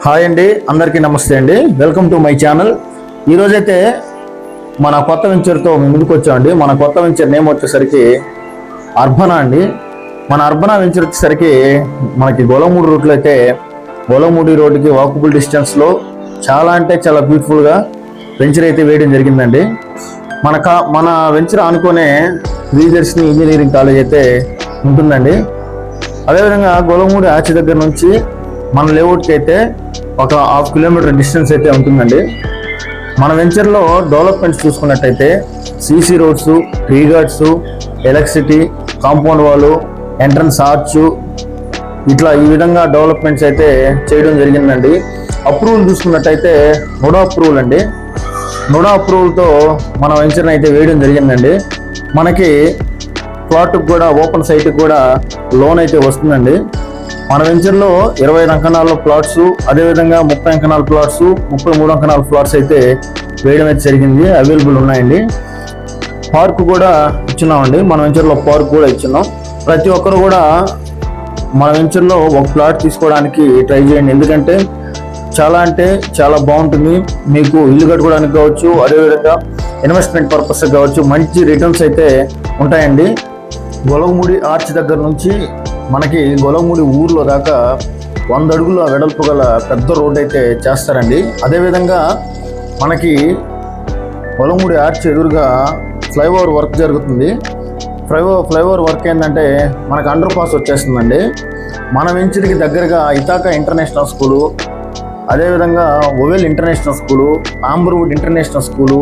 Hi అండి, అందరికీ నమస్తే అండి. Welcome to my channel. ఈరోజైతే మన కొత్త వెంచర్తో ముందుకు వచ్చామండి. మన కొత్త వెంచర్ నేమ్ వచ్చేసరికి అర్బనా అండి. మన అర్బనా వెంచర్ వచ్చేసరికి మనకి గొల్లమూడి రూట్లో అయితే గొల్లమూడి రోడ్డుకి వాకబుల్ డిస్టెన్స్లో చాలా అంటే చాలా బ్యూటిఫుల్గా వెంచర్ అయితే వేయడం జరిగిందండి. మన వెంచర్ ఆనుకునే శ్రీదర్శిని ఇంజనీరింగ్ కాలేజ్ అయితే ఉంటుందండి. అదేవిధంగా గొల్లమూడి ఆర్చి దగ్గర నుంచి మన లేఅవుట్కి అయితే ఒక 1/2 కిలోమీటర్ డిస్టెన్స్ అయితే ఉంటుందండి. మన వెంచర్లో డెవలప్మెంట్స్ చూసుకున్నట్టయితే CC roads, tree guards, electricity, compound wall, entrance arch, ఇట్లా ఈ విధంగా డెవలప్మెంట్స్ అయితే చేయడం జరిగిందండి. అప్రూవల్ చూసుకున్నట్టయితే నోడా అప్రూవల్ అండి. నోడా అప్రూవల్తో మన వెంచర్ని అయితే వేయడం జరిగిందండి. మనకి ప్లాట్కి కూడా ఓపెన్ సైట్కి కూడా లోన్ అయితే వస్తుందండి. మన వెంచర్లో 25 అంకణాల ప్లాట్స్, అదేవిధంగా 30 అంకణాల ప్లాట్స్, 33 అంకణాల ప్లాట్స్ అయితే వేయడం అయితే జరిగింది. అవైలబుల్ ఉన్నాయండి. పార్క్ కూడా ఇచ్చున్నామండి. మన వెంచర్లో పార్క్ కూడా ఇచ్చున్నాం. ప్రతి ఒక్కరు కూడా మన వెంచర్లో ఒక ప్లాట్ తీసుకోవడానికి ట్రై చేయండి. ఎందుకంటే చాలా బాగుంటుంది. మీకు ఇల్లు కట్టుకోవడానికి కావచ్చు, అదేవిధంగా ఇన్వెస్ట్మెంట్ పర్పస్ కావచ్చు, మంచి రిటర్న్స్ అయితే ఉంటాయండి. గొల్లమూడి ఆర్చ్ దగ్గర నుంచి మనకి గొల్లమూడి ఊర్లో దాకా 100 అడుగుల వెడల్పు గల పెద్ద రోడ్ అయితే చేస్తారండి. అదేవిధంగా మనకి గొల్లమూడి ఆర్చ్ ఎదురుగా ఫ్లైఓవర్ వర్క్ జరుగుతుంది. ఫ్లైఓవర్ వర్క్ ఏంటంటే మనకు అండర్ పాస్ వచ్చేస్తుందండి. మన వెంచర్కి దగ్గరగా ఇతాకా ఇంటర్నేషనల్ స్కూలు, అదేవిధంగా Oval international school, Amberwood international school,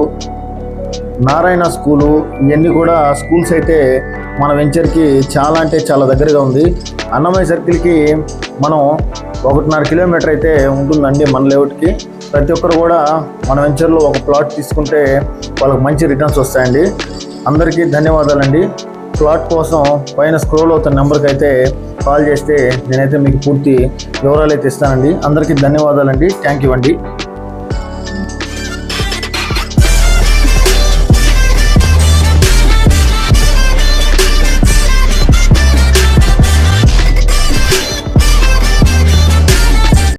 Narayana school, ఇవన్నీ కూడా స్కూల్స్ అయితే మన వెంచర్కి చాలా దగ్గరగా ఉంది. అన్నమయ్య సర్కిల్కి మనం 1.5 కిలోమీటర్ అయితే ఉంటుందండి మన లేఅవుట్కి. ప్రతి ఒక్కరు కూడా మన వెంచర్లో ఒక ప్లాట్ తీసుకుంటే వాళ్ళకి మంచి రిటర్న్స్ వస్తాయండి. అందరికీ ధన్యవాదాలండి. ప్లాట్ కోసం పైన స్క్రోల్ అవుతున్న నెంబర్కి అయితే కాల్ చేస్తే నేనైతే మీకు పూర్తి వివరాలు అయితే ఇస్తానండి. అందరికీ ధన్యవాదాలండి. థ్యాంక్ యూ అండి.